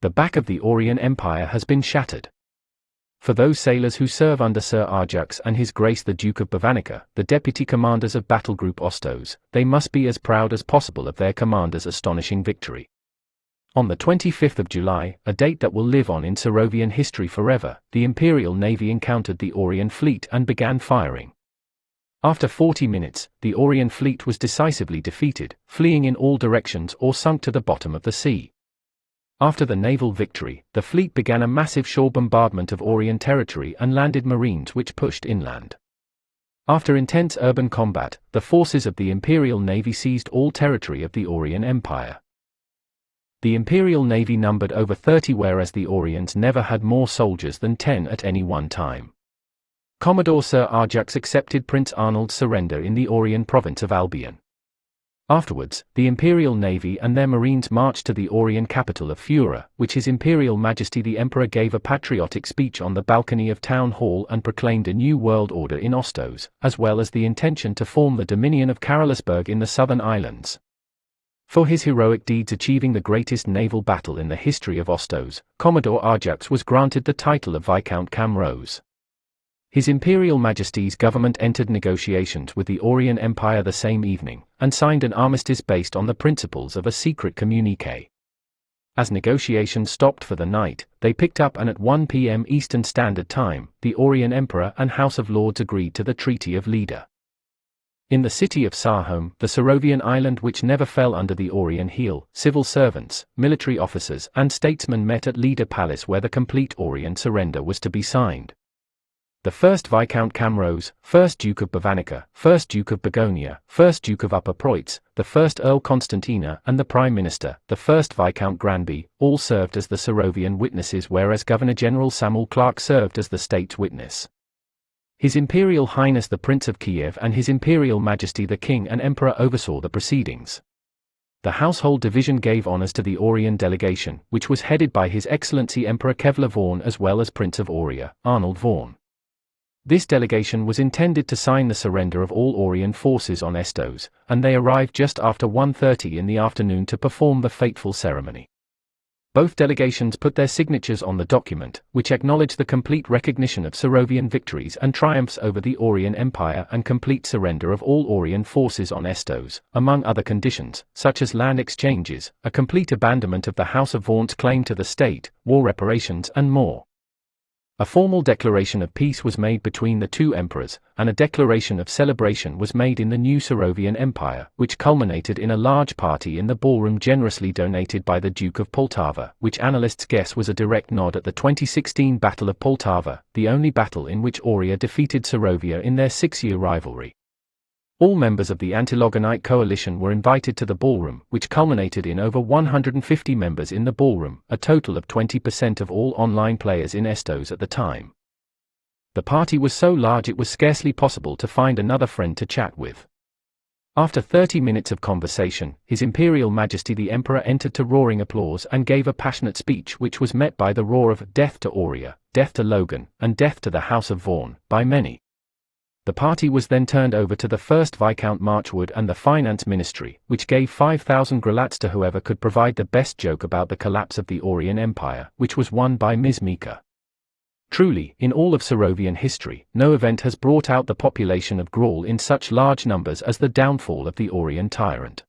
The back of the Aurean Empire has been shattered. For those sailors who serve under Sir Ajax and His Grace the Duke of Burvanica, the deputy commanders of Battlegroup Ostos, they must be as proud as possible of their commander's astonishing victory. On the 25th of July, a date that will live on in Sarovian history forever, the Imperial Navy encountered the Aurean fleet and began firing. After 40 minutes, the Aurean fleet was decisively defeated, fleeing in all directions or sunk to the bottom of the sea. After the naval victory, the fleet began a massive shore bombardment of Aurean territory and landed marines which pushed inland. After intense urban combat, the forces of the Imperial Navy seized all territory of the Aurean Empire. The Imperial Navy numbered over 30, whereas the Aureans never had more soldiers than 10 at any one time. Commodore Sir Ajax accepted Prince Arnold's surrender in the Aurean province of Albion. Afterwards, the Imperial Navy and their marines marched to the Aurean capital of Aurea, which His Imperial Majesty the Emperor gave a patriotic speech on the balcony of Town Hall and proclaimed a new world order in Ostos, as well as the intention to form the Dominion of Carolusberg in the southern islands. For his heroic deeds achieving the greatest naval battle in the history of Ostos, Commodore Ajax was granted the title of Viscount Camrose. His Imperial Majesty's government entered negotiations with the Aurean Empire the same evening, and signed an armistice based on the principles of a secret communiqué. As negotiations stopped for the night, they picked up, and at 1 p.m. Eastern Standard Time, the Aurean Emperor and House of Lords agreed to the Treaty of Leda. In the city of Sarhome, the Sarovian island which never fell under the Aurean heel, civil servants, military officers and statesmen met at Leda Palace where the complete Aurean surrender was to be signed. The 1st Viscount Camrose, 1st Duke of Burvanica, 1st Duke of Begonia, 1st Duke of Upper Proitz, the 1st Earl Constantina and the Prime Minister, the 1st Viscount Granby, all served as the Sarovian witnesses, whereas Governor-General Samuel Clark served as the state's witness. His Imperial Highness the Prince of Kiev and His Imperial Majesty the King and Emperor oversaw the proceedings. The Household Division gave honors to the Aurean delegation, which was headed by His Excellency Emperor Kevlar Vaughan as well as Prince of Aurea, Arnold Vaughan. This delegation was intended to sign the surrender of all Aurean forces on Ostos, and they arrived just after 1:30 in the afternoon to perform the fateful ceremony. Both delegations put their signatures on the document, which acknowledged the complete recognition of Sarovian victories and triumphs over the Aurean Empire and complete surrender of all Aurean forces on Ostos, among other conditions, such as land exchanges, a complete abandonment of the House of Vaughan's claim to the state, war reparations and more. A formal declaration of peace was made between the two emperors, and a declaration of celebration was made in the new Sarovian Empire, which culminated in a large party in the ballroom generously donated by the Duke of Poltava, which analysts guess was a direct nod at the 2016 Battle of Poltava, the only battle in which Aurea defeated Sarovia in their 6-year rivalry. All members of the Antilogonite coalition were invited to the ballroom, which culminated in over 150 members in the ballroom, a total of 20% of all online players in Ostos at the time. The party was so large it was scarcely possible to find another friend to chat with. After 30 minutes of conversation, His Imperial Majesty the Emperor entered to roaring applause and gave a passionate speech which was met by the roar of "Death to Aurea, death to Logan, and death to the House of Vaughan" by many. The party was then turned over to the 1st Viscount Marchwood and the Finance Ministry, which gave 5,000 grelats to whoever could provide the best joke about the collapse of the Aurean Empire, which was won by Ms. Mika. Truly, in all of Sarovian history, no event has brought out the population of Grawl in such large numbers as the downfall of the Aurean tyrant.